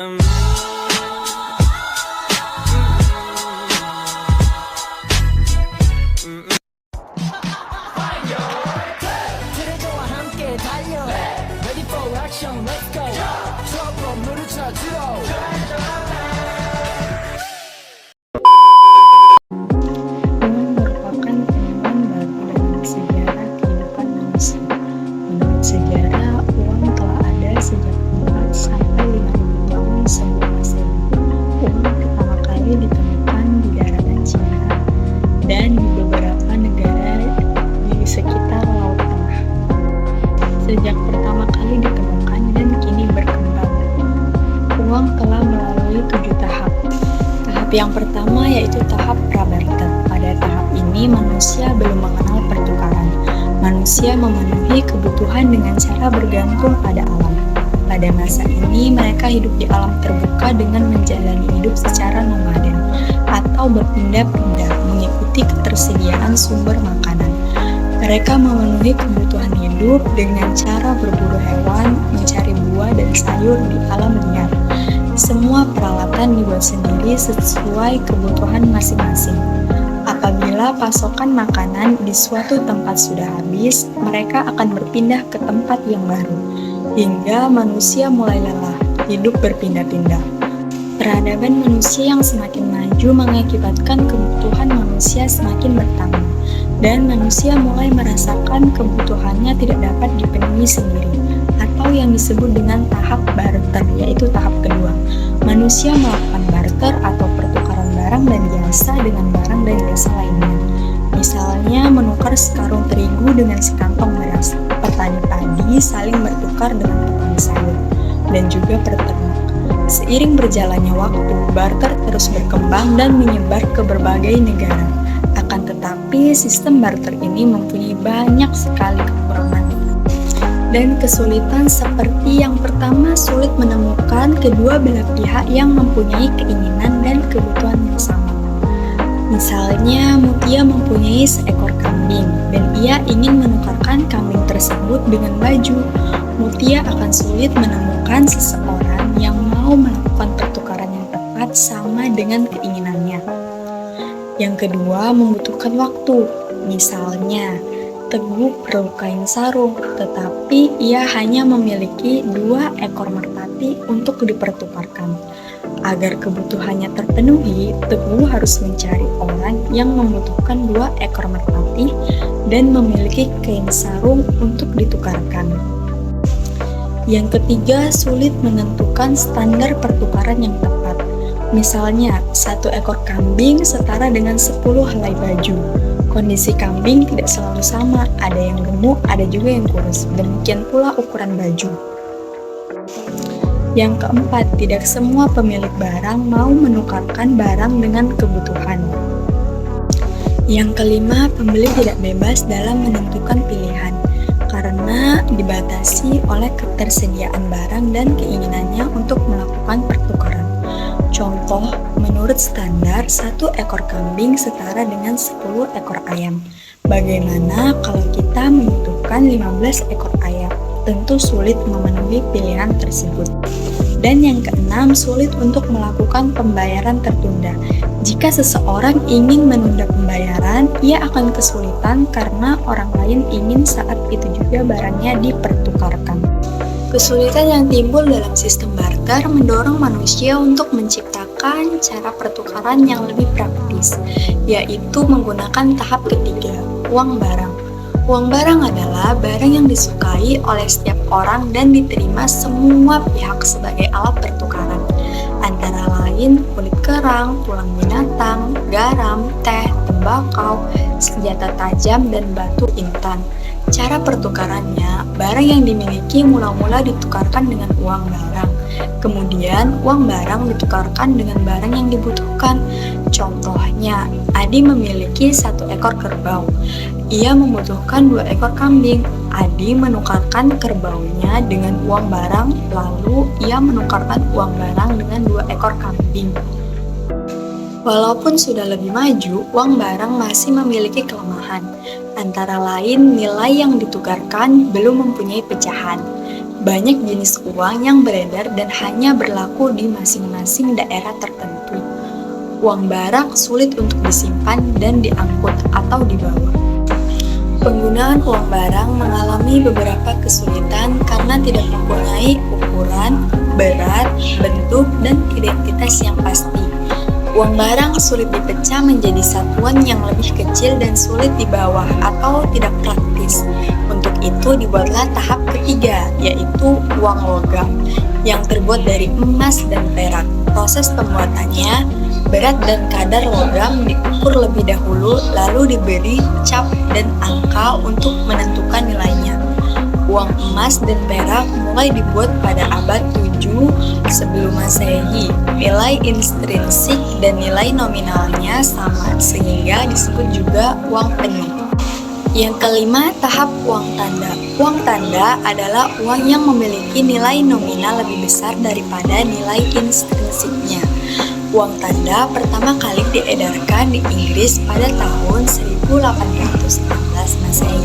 그래도와 함께 달려 Ready for action, let's go trouble 물을 쳐주러 Uang merupakan penemuan baru dalam sejarah kehidupan manusia. Menurut sejarah, uang telah ada sejak 4 sampai 5.000 tahun sebelum Masehi. Uang pertama kali ditemukan di daratan Cina dan di beberapa negara di sekitar Laut Tengah. Sejak pertama kali ditemukan dan kini berkembang, uang telah melalui 7 tahap. Tahap yang pertama yaitu tahap prabarter. Pada tahap ini manusia belum mengenal pertukaran. Manusia memenuhi kebutuhan dengan cara bergantung pada alam. Pada masa ini mereka hidup di alam terbuka dengan menjalani hidup secara nomaden atau berpindah-pindah mengikuti ketersediaan sumber makanan. Mereka memenuhi kebutuhan hidup dengan cara berburu hewan, mencari buah dan sayur di alam liar. Semua peralatan dibuat sendiri sesuai kebutuhan masing-masing. Apabila pasokan makanan di suatu tempat sudah habis, mereka akan berpindah ke tempat yang baru, hingga manusia mulai lelah, hidup berpindah-pindah. Peradaban manusia yang semakin maju mengakibatkan kebutuhan manusia semakin bertambah, dan manusia mulai merasakan kebutuhannya tidak dapat dipenuhi sendiri, atau yang disebut dengan tahap barter, yaitu tahap kedua. Manusia melakukan barter atau pertukaran barang dan jasa dengan barang dan jasa lainnya. Misalnya menukar sekarung terigu dengan sekantong beras, petani padi saling bertukar dengan petani sayur, dan juga peternak. Seiring berjalannya waktu, barter terus berkembang dan menyebar ke berbagai negara. Akan tetapi, sistem barter ini mempunyai banyak sekali kekurangan dan kesulitan, seperti yang pertama, sulit menemukan kedua belah pihak yang mempunyai keinginan dan kebutuhan yang sama. Misalnya, Mutia mempunyai seekor kambing dan ia ingin menukarkan kambing tersebut dengan baju. Mutia akan sulit menemukan seseorang yang mau melakukan pertukaran yang tepat sama dengan keinginannya. Yang kedua, membutuhkan waktu. Misalnya, Teguh perlu kain sarung, tetapi ia hanya memiliki 2 ekor merpati untuk dipertukarkan. Agar kebutuhannya terpenuhi, Teguh harus mencari orang yang membutuhkan 2 ekor merpati dan memiliki kain sarung untuk ditukarkan. Yang ketiga, sulit menentukan standar pertukaran yang tepat. Misalnya, 1 ekor kambing setara dengan 10 helai baju. Kondisi kambing tidak selalu sama, ada yang gemuk, ada juga yang kurus. Demikian pula ukuran baju. Yang keempat, tidak semua pemilik barang mau menukarkan barang dengan kebutuhan. Yang kelima, pembeli tidak bebas dalam menentukan pilihan, karena dibatasi oleh ketersediaan barang dan keinginannya untuk melakukan pertukaran. Contoh, menurut standar 1 ekor kambing setara dengan 10 ekor ayam. Bagaimana kalau kita membutuhkan 15 ekor ayam? Tentu sulit memenuhi pilihan tersebut. Dan yang keenam, sulit untuk melakukan pembayaran tertunda. Jika seseorang ingin menunda pembayaran, ia akan kesulitan karena orang lain ingin saat itu juga barangnya dipertukarkan. Kesulitan yang timbul dalam sistem barter mendorong manusia untuk menciptakan cara pertukaran yang lebih praktis, yaitu menggunakan tahap ketiga, uang barang. Uang barang adalah barang yang disukai oleh setiap orang dan diterima semua pihak sebagai alat pertukaran, antara lain kulit kerang, tulang binatang, garam, teh, tembakau, senjata tajam, dan batu intan. Cara pertukarannya, barang yang dimiliki mula-mula ditukarkan dengan uang barang. Kemudian, uang barang ditukarkan dengan barang yang dibutuhkan. Contohnya, Adi memiliki 1 ekor kerbau. Ia membutuhkan 2 ekor kambing. Adi menukarkan kerbaunya dengan uang barang, lalu ia menukarkan uang barang dengan 2 ekor kambing. Walaupun sudah lebih maju, uang barang masih memiliki kelemahan. Antara lain, nilai yang ditukarkan belum mempunyai pecahan. Banyak jenis uang yang beredar dan hanya berlaku di masing-masing daerah tertentu. Uang barak sulit untuk disimpan dan diangkut atau dibawa. Penggunaan uang barang mengalami beberapa kesulitan karena tidak mempunyai ukuran, berat, bentuk, dan identitas yang pasti. Uang barang sulit dipecah menjadi satuan yang lebih kecil dan sulit dibawa atau tidak praktis. Untuk itu dibuatlah tahap ketiga, yaitu uang logam, yang terbuat dari emas dan perak. Proses pembuatannya, berat dan kadar logam diukur lebih dahulu, lalu diberi cap dan angka untuk menentukan nilainya. Uang emas dan perak mulai dibuat pada abad 7 sebelum Masehi. Nilai intrinsik dan nilai nominalnya sama, sehingga disebut juga uang penuh. Yang kelima, tahap uang tanda. Uang tanda adalah uang yang memiliki nilai nominal lebih besar daripada nilai intrinsiknya. Uang tanda pertama kali diedarkan di Inggris pada tahun 1816 Masehi.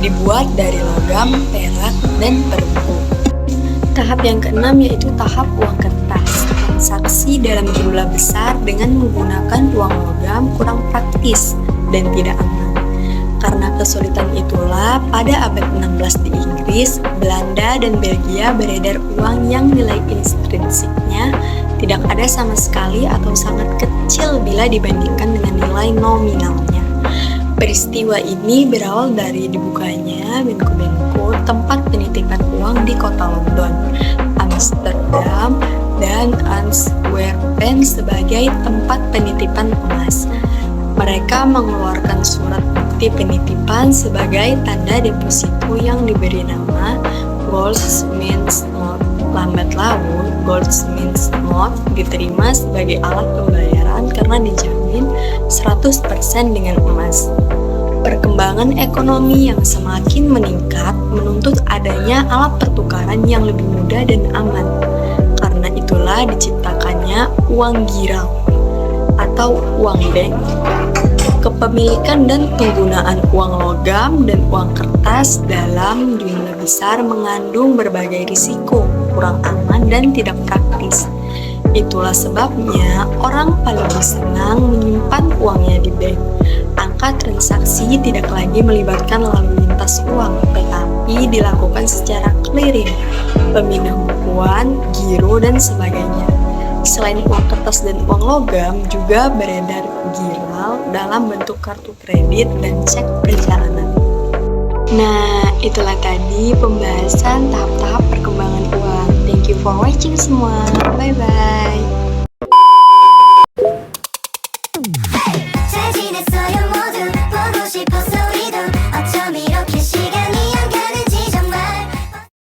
Dibuat dari logam, perak, dan perunggu. Tahap yang keenam yaitu tahap uang kertas. Transaksi dalam jumlah besar dengan menggunakan uang logam kurang praktis dan tidak aman. Karena kesulitan itulah, pada abad 16 di Inggris, Belanda, dan Belgia beredar uang yang nilai intrinsiknya tidak ada sama sekali atau sangat kecil bila dibandingkan dengan nilai nominalnya. Peristiwa ini berawal dari dibukanya benko-benko tempat penitipan uang di kota London, Amsterdam, dan Antwerpen sebagai tempat penitipan emas. Mereka mengeluarkan surat bukti penitipan sebagai tanda deposito yang diberi nama Goldsmiths Note. Lambat laun, Goldsmiths Note diterima sebagai alat pembayaran karena dijamin 100% dengan emas. Perkembangan ekonomi yang semakin meningkat menuntut adanya alat pertukaran yang lebih mudah dan aman. Karena itulah diciptakannya uang giral atau uang bank. Kepemilikan dan penggunaan uang logam dan uang kertas dalam jumlah besar mengandung berbagai risiko, kurang aman dan tidak praktis. Itulah sebabnya orang paling senang menyimpan uangnya di bank. Angka transaksi tidak lagi melibatkan lalu lintas uang, tetapi dilakukan secara clearing, pemindah bukuan, giro, dan sebagainya. Selain uang kertas dan uang logam, juga beredar giral dalam bentuk kartu kredit dan cek perjalanan. Nah, itulah tadi pembahasan tahap-tahap perkembangan uang. Thank you for watching semua. Bye-bye.